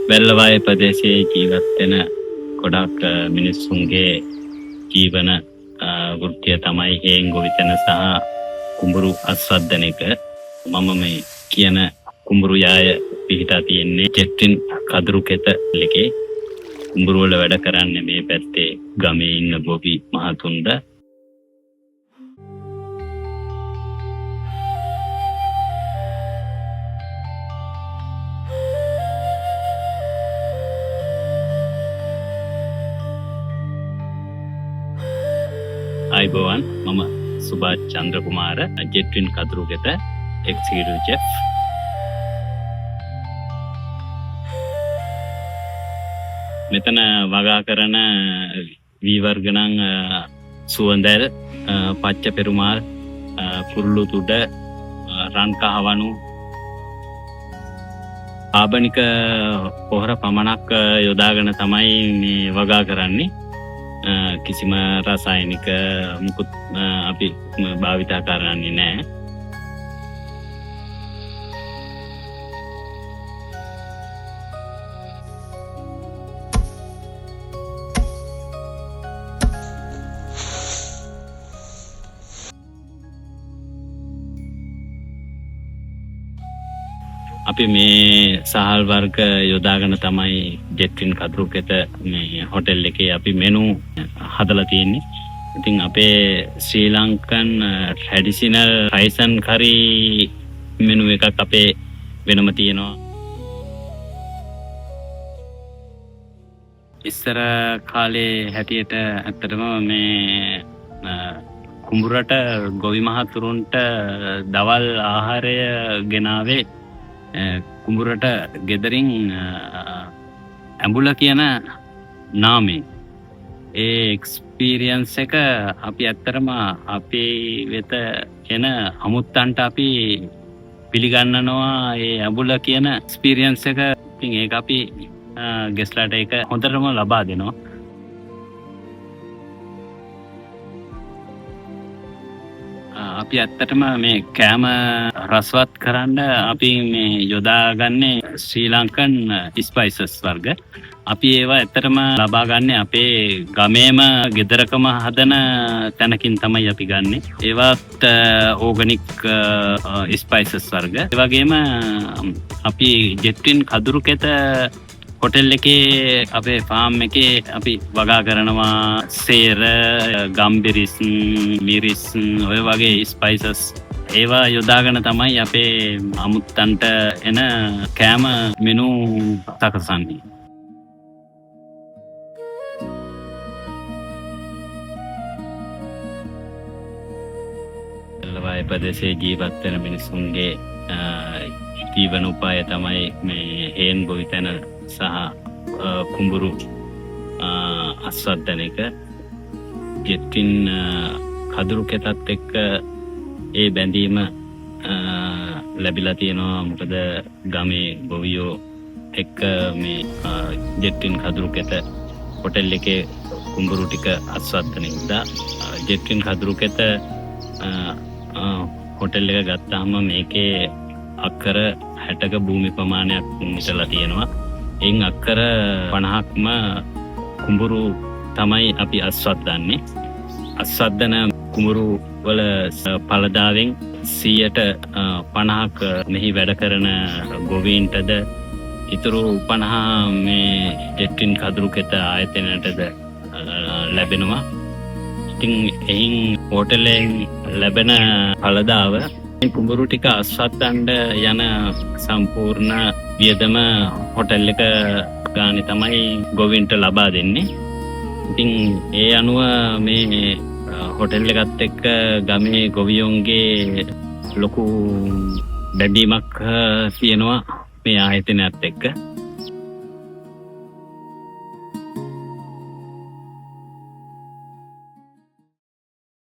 වැල්ලවාය ප්‍රදේශයේ ජීවත් වෙන ගොඩක් මිනිස්සුන්ගේ ජීවන වෘත්තිය තමයි හේන් ගොවිතැන සහ කුඹුරු අස්වද්දන එක. මම මේ කියන කුඹුරු යාය පිහිටා තියෙන්නේ ජෙට්ටින් කදුරු කෙත එකේ. කුඹුරු වල වැඩ කරන්නේ මේ පැත්තේ ගමේ ඉන්න ගොවි මහතුන්ද. අයිබෝවන්, මම සුභාෂ් චන්ද්‍ර කුමාර, ජෙට්ටින් කදුරු කෙත එක්සිකියුටිව් චෙෆ්. මෙතන වගා කරන වී වර්ග නම් සුවඳැල්, පච්ච පෙරුමාල්, කුරුළු තුඩ, රන් කහවණු, ආබනික පොහොර පමණක් යොදාගෙන තමයි මේ වගා කරන්නේ. කිසිම රසායනික මුකුත් අපි භාවිතා කරන්නේ නැහැ. අපි මේ සහල් වර්ග යොදාගෙන තමයි ජෙට්ටින් කදුරු කෙත මේ හොටෙල් එකේ අපි මෙනු හදලා තියෙන්නේ. ඉතින් අපේ Sri Lankan traditional rice and curry menu එකක් අපේ වෙනම තියෙනවා. ඉස්සර කාලේ හැටියට ඇත්තටම මේ කුඹුරට ගොවි මහතුරුන්ට දවල් ආහාරය ගෙනාවේ කුඹුරට ගෙදරින් ඇඹුල කියන නාමයෙන්. ඒ එක්ස්පීරියන්ස් එක අපි ඇත්තරම අපේ වෙත එන අමුත්තන්ට අපි පිළිගන්නනවා. ඒ ඇඹුල කියන එක්ස්පීරියන්ස් එක. ඉතින් ඒක අපි ගෙස්ලාට ඒක හොඳටම ලබා දෙනවා. අපි ඇත්තටම මේ කෑම රසවත් කරන්න අපි මේ යොදාගන්නේ ශ්‍රී ලංකන් ස්පයිසස් වර්ග. අපි ඒවා ඇත්තටම ලබා ගන්න අපේ ගමේම ගෙදරකම හදන තැනකින් තමයි අපි ගන්නෙ. ඒවත් ඕගනික් ස්පයිසස් වර්ග. ඒ වගේම අපි ජෙට්ටින් කදුරු කෙත හොටෙල් එකේ අපේ ෆාම් එකේ අපි වගා කරනවා සේර, ගම්බිරිස්, මිරිස්, ඔය වගේ ස්පයිසස්. ඒවා යොදාගෙන තමයි අපේ අමුත්තන්ට එන කෑම මෙනු සකසන්නේ. වැල්ලවාය ප්‍රදේශයේ ජීවත් වෙන මිනිසුන්ගේ ජීවන උපාය තමයි මේ හේන් ගොවිතැන සහ කුඹුරු අස්වද්දන එක. ජෙට්ටින් කදුරු කෙතත් එක්ක ඒ බැඳීම ලැබිලා තියෙනවා. මොකද ගමේ ගොවියෝ එක්ක මේ ජෙට්ටින් කදුරු කෙත හොටෙල් එකේ කුඹුරු ටික අස්වද්දන ඉඳලා ජෙට්ටින් කදුරු කෙත හොටෙල් එක ගත්තාම මේකේ අක්කර 60ක භූමි ප්‍රමාණයක් ඉතලා තියෙනවා. එයින් අක්කර 50ක්ම කුඹුරු තමයි අපි අස්වද්දන්නේ. අස්වද්දන කුඹුරු වල පළදාවෙන් 50% මෙහි වැඩ කරන ගොවීන්ටද ඉතුරු 50 මේ ජෙට්ටින් කදුරු කෙත ආයතනයටද ලැබෙනවා. ඉතින් එයින් හෝටලෙන් ලැබෙන පළදාව කුඹුරු ටික අස්වද්දන්න යන සම්පූර්ණ වියදම හොටෙල් එක ගානේ තමයි ගොවින්ට ලබා දෙන්නේ. ඉතින් ඒ අනුව මේ හොටෙල් එකත් එක්ක ගමේ ගොවියොන්ගේ ලොකු බැඳීමක් තියෙනවා මේ ආයතනයත් එක්ක.